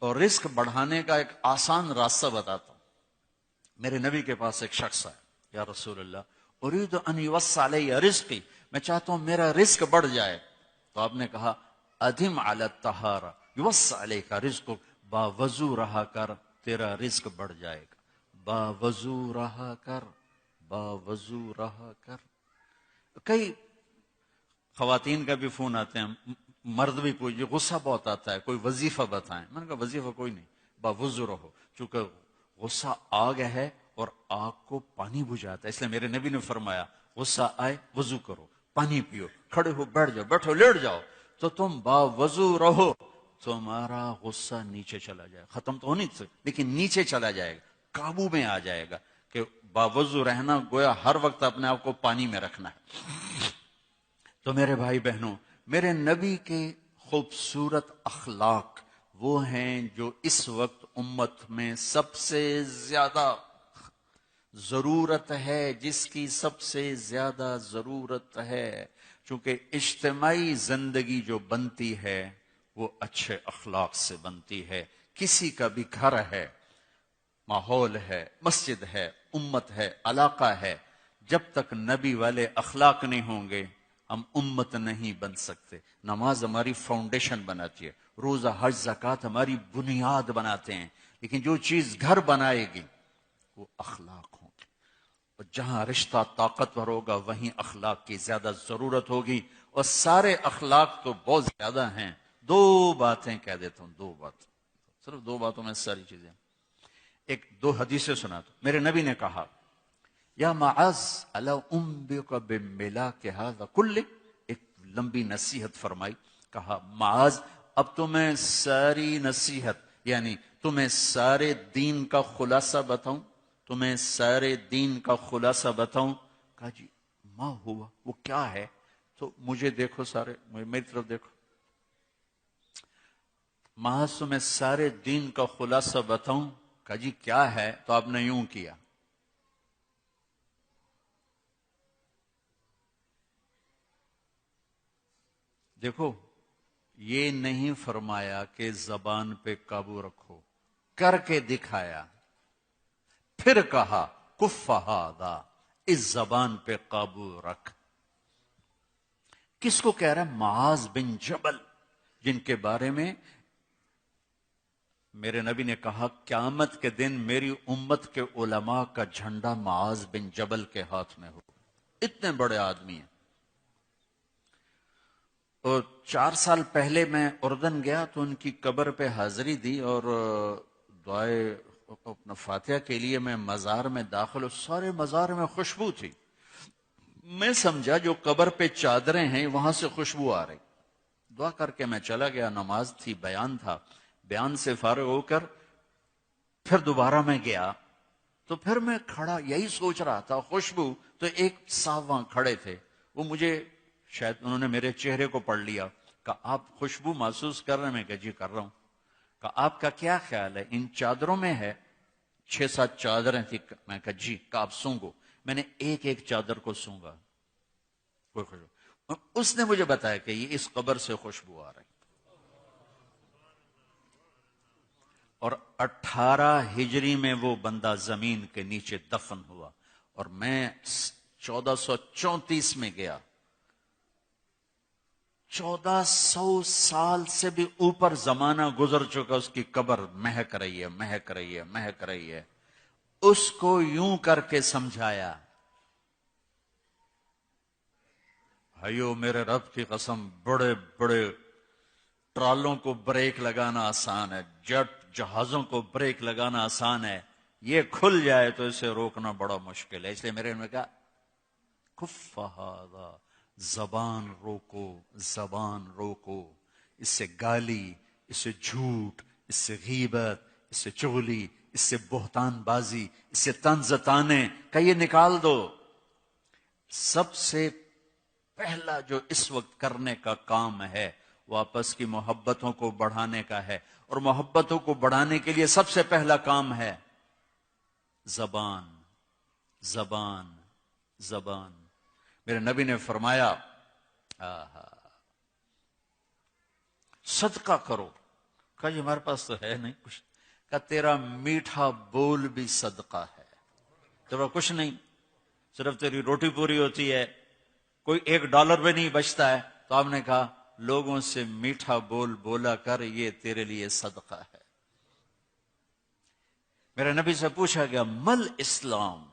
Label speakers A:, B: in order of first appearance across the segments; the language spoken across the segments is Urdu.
A: اور رزق بڑھانے کا ایک آسان راستہ بتاتا ہوں۔ میرے نبی کے پاس ایک شخص آیا، یا رسول اللہ اريد ان يوسع علي رزقي، میں چاہتا ہوں میرا رزق بڑھ جائے۔ تو آپ نے کہا ادم على الطہارہ يوسع عليك رزقك، باوضو رہا کر تیرا رزق بڑھ جائے گا، باوضو رہا کر، باوضو رہا کر۔ کئی خواتین کا بھی فون آتے ہیں، مرد بھی پوچھے، غصہ بہت آتا ہے، کوئی وظیفہ بتائیں۔ میں نے کہا وظیفہ کوئی نہیں، باوضو رہو، چونکہ غصہ آگ ہے اور آگ کو پانی بجھاتا ہے، اس لیے میرے نبی نے فرمایا غصہ آئے وضو کرو، پانی پیو، کھڑے ہو بیٹھ جاؤ، بیٹھو لیٹ جاؤ، تو تم باوضو رہو، تمہارا غصہ نیچے چلا جائے، ختم تو ہو نہیں سکتا لیکن نیچے چلا جائے گا، قابو میں آ جائے گا۔ کہ باوضو رہنا گویا ہر وقت اپنے آپ کو پانی میں رکھنا ہے۔ تو میرے بھائی بہنوں، میرے نبی کے خوبصورت اخلاق وہ ہیں جو اس وقت امت میں سب سے زیادہ ضرورت ہے، جس کی سب سے زیادہ ضرورت ہے، چونکہ اجتماعی زندگی جو بنتی ہے وہ اچھے اخلاق سے بنتی ہے۔ کسی کا بھی گھر ہے، ماحول ہے، مسجد ہے، امت ہے، علاقہ ہے، جب تک نبی والے اخلاق نہیں ہوں گے ہم امت نہیں بن سکتے۔ نماز ہماری فاؤنڈیشن بناتی ہے، روزہ حج زکوٰۃ ہماری بنیاد بناتے ہیں، لیکن جو چیز گھر بنائے گی وہ اخلاق ہوں گے، اور جہاں رشتہ طاقتور ہوگا وہیں اخلاق کی زیادہ ضرورت ہوگی، اور سارے اخلاق تو بہت زیادہ ہیں۔ دو باتیں کہہ دیتا ہوں، دو بات، صرف دو باتوں میں ساری چیزیں، ایک دو حدیثیں سنا دو۔ میرے نبی نے کہا یا معاذ الا انبئک بملاک ھذا کلہ، ایک لمبی نصیحت فرمائی، کہا معاذ اب تمہیں ساری نصیحت یعنی تمہیں سارے دین کا خلاصہ بتاؤں، تمہیں سارے دین کا خلاصہ بتاؤں؟ کہا جی ما ہوا، وہ کیا ہے؟ تو مجھے دیکھو، سارے میری طرف دیکھو، معاذ تمہیں سارے دین کا خلاصہ بتاؤں؟ کہا جی کیا ہے؟ تو آپ نے یوں کیا، دیکھو یہ نہیں فرمایا کہ زبان پہ قابو رکھو، کر کے دکھایا، پھر کہا کف ھذا، اس زبان پہ قابو رکھ۔ کس کو کہہ رہا ہے؟ معاذ بن جبل، جن کے بارے میں میرے نبی نے کہا قیامت کے دن میری امت کے علماء کا جھنڈا معاذ بن جبل کے ہاتھ میں ہو، اتنے بڑے آدمی ہیں۔ اور 4 سال پہلے میں اردن گیا تو ان کی قبر پہ حاضری دی، اور دعائے اپنا فاتحہ کے لیے میں مزار میں داخل ہوں، سارے مزار میں خوشبو تھی، میں سمجھا جو قبر پہ چادریں ہیں وہاں سے خوشبو آ رہی، دعا کر کے میں چلا گیا، نماز تھی، بیان تھا، بیان سے فارغ ہو کر پھر دوبارہ میں گیا، تو پھر میں کھڑا یہی سوچ رہا تھا، خوشبو، تو ایک صاحب وہاں کھڑے تھے، وہ مجھے شاید انہوں نے میرے چہرے کو پڑھ لیا، کہ آپ خوشبو محسوس کر رہے ہیں؟ میں کہا جی کر رہا ہوں۔ کہ آپ کا کیا خیال ہے ان چادروں میں ہے؟ 6-7 چادریں تھی، میں کہا جی، کہ آپ سونگو، میں نے ایک ایک چادر کو سونگا، کوئی خوشبو، اس نے مجھے بتایا کہ یہ اس قبر سے خوشبو آ رہی، اور 18 ہجری میں وہ بندہ زمین کے نیچے دفن ہوا، اور میں 1434 میں گیا، 1400 سال سے بھی اوپر زمانہ گزر چکا، اس کی قبر مہک رہی ہے، مہک رہی ہے، مہک رہی ہے۔ اس کو یوں کر کے سمجھایا، بھائیو میرے رب کی قسم، بڑے بڑے ٹرالوں کو بریک لگانا آسان ہے، جٹ جہازوں کو بریک لگانا آسان ہے، یہ کھل جائے تو اسے روکنا بڑا مشکل ہے، اس لیے میرے نے کہا کف ھذا، زبان روکو، زبان روکو، اس سے گالی، اس سے جھوٹ، اس سے غیبت، اس سے چغلی، اس سے بہتان بازی، اس سے طنز طانے کا یہ نکال دو۔ سب سے پہلا جو اس وقت کرنے کا کام ہے وہ آپس کی محبتوں کو بڑھانے کا ہے، اور محبتوں کو بڑھانے کے لیے سب سے پہلا کام ہے زبان، زبان، زبان۔ میرے نبی نے فرمایا صدقہ کرو کہا جی ہمارے پاس تو ہے نہیں کچھ. کہا تیرا میٹھا بول بھی صدقہ ہے. تیرا کچھ نہیں، صرف تیری روٹی پوری ہوتی ہے، کوئی $1 بھی نہیں بچتا ہے. تو آپ نے کہا لوگوں سے میٹھا بول بولا کر، یہ تیرے لیے صدقہ ہے. میرے نبی سے پوچھا گیا مل اسلام،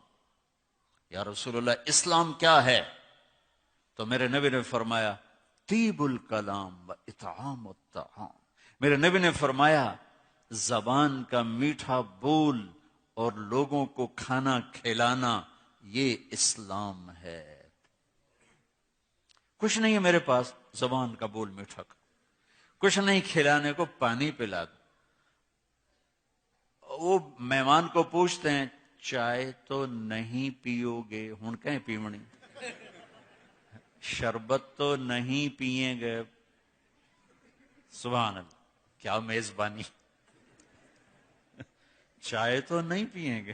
A: یا رسول اللہ اسلام کیا ہے؟ تو میرے نبی نے فرمایا طیب الکلام و اطعام الطعام. میرے نبی نے فرمایا زبان کا میٹھا بول اور لوگوں کو کھانا کھلانا، یہ اسلام ہے. کچھ نہیں ہے میرے پاس، زبان کا بول میٹھا کا، کچھ نہیں کھلانے کو، پانی پلا دو. وہ مہمان کو پوچھتے ہیں چائے تو نہیں پیو گے؟ ہن کہیں پیونی، شربت تو نہیں پیئیں گے؟ سبحان اللہ، کیا میزبانی، چائے تو نہیں پیئیں گے.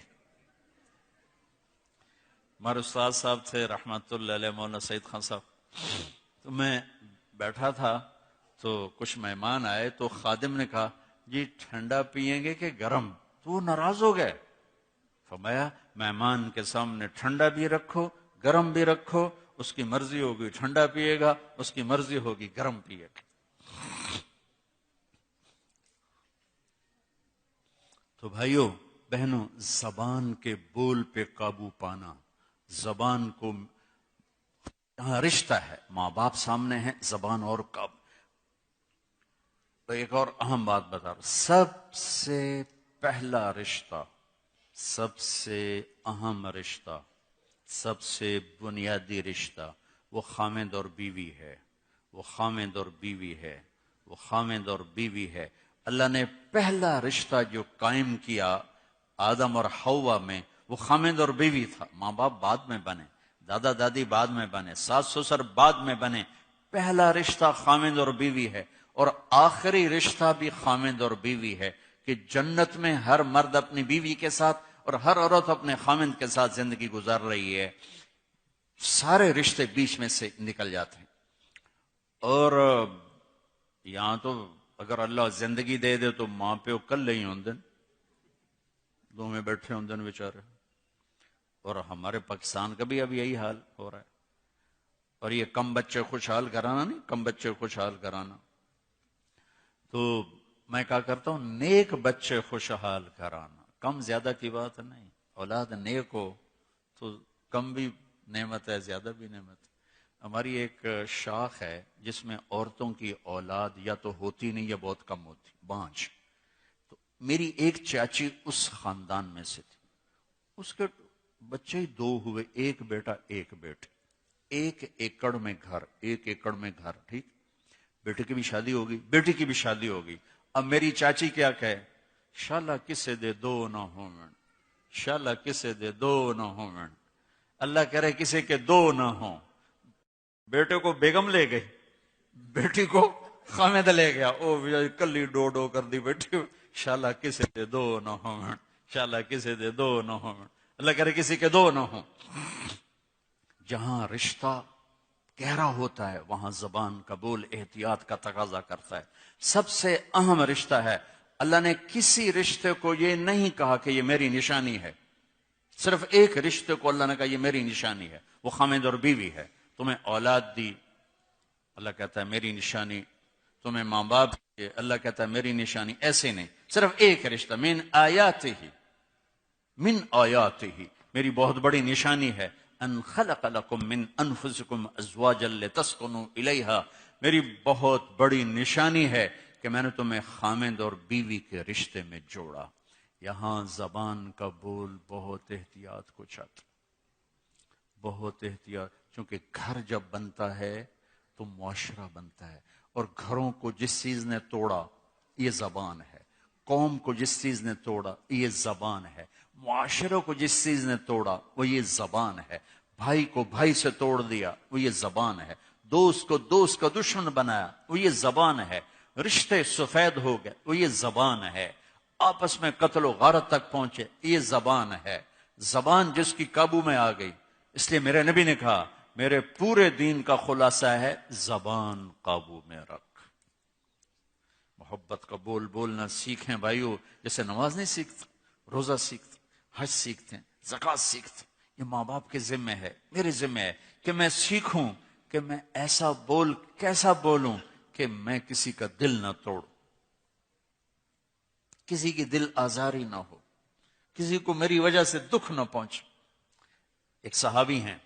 A: ہمارے استاد صاحب تھے رحمت اللہ علیہ، مولانا سعید خان صاحب. تو میں بیٹھا تھا تو کچھ مہمان آئے تو خادم نے کہا جی ٹھنڈا پیئیں گے کہ گرم؟ تو وہ ناراض ہو گئے. فرمایا مہمان کے سامنے ٹھنڈا بھی رکھو گرم بھی رکھو، اس کی مرضی ہوگی ٹھنڈا پیے گا، اس کی مرضی ہوگی گرم پیے گا. تو بھائیوں بہنوں، زبان کے بول پہ قابو پانا، زبان کو یہاں رشتہ ہے، ماں باپ سامنے ہیں، زبان اور قابو. تو ایک اور اہم بات بتا رہا ہوں، سب سے پہلا رشتہ، سب سے اہم رشتہ، سب سے بنیادی رشتہ وہ خامند اور بیوی ہے. وہ خامند اور بیوی ہے، وہ خامند اور بیوی ہے. اللہ نے پہلا رشتہ جو قائم کیا آدم اور حوا میں، وہ خامند اور بیوی تھا. ماں باپ بعد میں بنے، دادا دادی بعد میں بنے، ساس سسر بعد میں بنے. پہلا رشتہ خامند اور بیوی ہے، اور آخری رشتہ بھی خامند اور بیوی ہے کہ جنت میں ہر مرد اپنی بیوی کے ساتھ اور ہر عورت اپنے خامند کے ساتھ زندگی گزار رہی ہے. سارے رشتے بیچ میں سے نکل جاتے ہیں. اور یہاں تو اگر اللہ زندگی دے دے تو ماں پیو کل نہیں ہوندن، دو میں بیٹھے ہوندن بیچارے. اور ہمارے پاکستان کا بھی اب یہی حال ہو رہا ہے. اور یہ کم بچے خوشحال کرانا نہیں، کم بچے خوشحال کرانا. تو میں کہا کرتا ہوں نیک بچے خوشحال کرانا، کم زیادہ کی بات نہیں. اولاد نیک ہو تو کم بھی نعمت ہے، زیادہ بھی نعمت ہے. ہماری ایک شاخ ہے جس میں عورتوں کی اولاد یا تو ہوتی نہیں یا بہت کم ہوتی، بانجھ. تو میری ایک چاچی اس خاندان میں سے تھی. اس کے بچے ہی 2 ہوئے، ایک بیٹا ایک بیٹی. 1 ایکڑ میں گھر، 1 ایکڑ میں گھر. ٹھیک، بیٹے کی بھی شادی ہوگی، بیٹی کی بھی شادی ہوگی. اب میری چاچی کیا کہے، شالا کسے دے 2 نہ ہوں، شالا کسے دے 2 نہ ہوں. اللہ کہہ رہے کسی کے 2 نہ ہوں. بیٹے کو بیگم لے گئی، بیٹی کو خامد لے گیا. او کلی ڈو ڈو کر دی بیٹی، شالا کسے دے 2 نہ ہوں، شالا کسے دے 2 نہ ہوں. اللہ کہہ رہے کسی کے 2 نہ ہوں. جہاں رشتہ گہرا ہوتا ہے وہاں زبان کا بول احتیاط کا تقاضا کرتا ہے. سب سے اہم رشتہ ہے. اللہ نے کسی رشتے کو یہ نہیں کہا کہ یہ میری نشانی ہے. صرف ایک رشتے کو اللہ نے کہا یہ میری نشانی ہے، وہ خامد اور بیوی ہے. تمہیں اولاد دی، اللہ کہتا ہے میری نشانی. تمہیں ماں باپ دیے، اللہ کہتا ہے میری نشانی. ایسے نہیں، صرف ایک رشتہ. من آیاتہ، میری بہت بڑی نشانی ہے. ان خلق لکم من انفسکم ازواجا لتسکنوا الیہا، میری بہت بڑی نشانی ہے کہ میں نے تمہیں خامند اور بیوی کے رشتے میں جوڑا. یہاں زبان کا بول بہت احتیاط کو چاہتا، بہت احتیاط. چونکہ گھر جب بنتا ہے تو معاشرہ بنتا ہے، اور گھروں کو جس چیز نے توڑا یہ زبان ہے، قوم کو جس چیز نے توڑا یہ زبان ہے، معاشرے کو جس چیز نے توڑا وہ یہ زبان ہے. بھائی کو بھائی سے توڑ دیا وہ یہ زبان ہے، دوست کو دوست کا دشمن بنایا وہ یہ زبان ہے، رشتے سفید ہو گئے وہ یہ زبان ہے، آپس میں قتل و غارت تک پہنچے یہ زبان ہے. زبان جس کی قابو میں آ گئی، اس لیے میرے نبی نے کہا میرے پورے دین کا خلاصہ ہے زبان قابو میں رکھ. محبت کا بول بولنا سیکھیں بھائیو، جیسے نماز نہیں سیکھتے، روزہ سیکھتے، حج سیکھتے ہیں، زکوٰۃ سیکھتے ہیں۔ یہ ماں باپ کے ذمہ ہے، میرے ذمہ ہے کہ میں سیکھوں کہ میں ایسا کیسا بولوں کہ میں کسی کا دل نہ توڑوں، کسی کی دل آزاری نہ ہو، کسی کو میری وجہ سے دکھ نہ پہنچے۔ ایک صحابی ہیں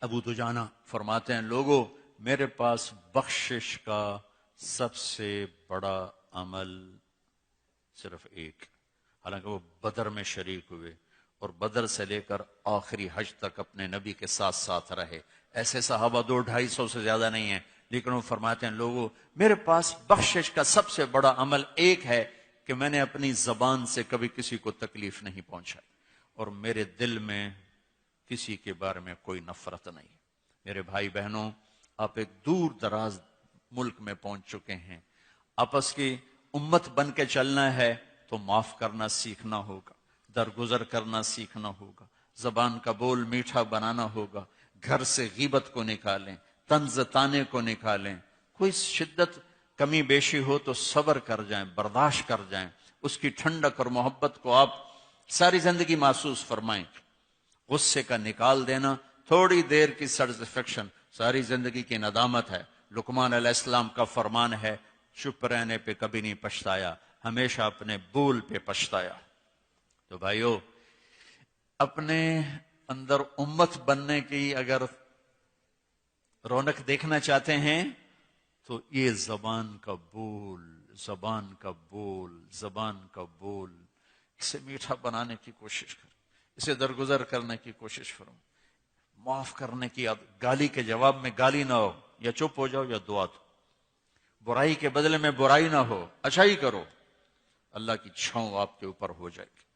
A: ابو دجانہ، فرماتے ہیں لوگوں میرے پاس بخشش کا سب سے بڑا عمل صرف ایک، حالانکہ وہ بدر میں شریک ہوئے اور بدر سے لے کر آخری حج تک اپنے نبی کے ساتھ ساتھ رہے، ایسے صحابہ 200-250 سے زیادہ نہیں ہیں، لیکن وہ فرماتے ہیں لوگوں میرے پاس بخشش کا سب سے بڑا عمل ایک ہے کہ میں نے اپنی زبان سے کبھی کسی کو تکلیف نہیں پہنچائی، اور میرے دل میں کسی کے بارے میں کوئی نفرت نہیں۔ میرے بھائی بہنوں، آپ ایک دور دراز ملک میں پہنچ چکے ہیں، آپس کی امت بن کے چلنا ہے تو معاف کرنا سیکھنا ہوگا، درگزر کرنا سیکھنا ہوگا، زبان کا بول میٹھا بنانا ہوگا، گھر سے غیبت کو نکالیں، طنز طانے کو نکالیں، کوئی شدت کمی بیشی ہو تو صبر کر جائیں، برداشت کر جائیں، اس کی ٹھنڈک اور محبت کو آپ ساری زندگی محسوس فرمائیں۔ غصے کا نکال دینا تھوڑی دیر کی سیٹسفیکشن ساری زندگی کی ندامت ہے۔ لقمان علیہ السلام کا فرمان ہے چپ رہنے پہ کبھی نہیں پچھتایا، ہمیشہ اپنے بول پہ پچھتایا۔ تو بھائیو، اپنے اندر امت بننے کی اگر رونق دیکھنا چاہتے ہیں تو یہ زبان کا بول، زبان کا بول، زبان کا بول، اسے میٹھا بنانے کی کوشش کریں، اسے درگزر کرنے کی کوشش کرو، معاف کرنے کی، گالی کے جواب میں گالی نہ ہو، یا چپ ہو جاؤ یا دعا دو، برائی کے بدلے میں برائی نہ ہو، اچھائی کرو، اللہ کی چھاؤں آپ کے اوپر ہو جائے گی۔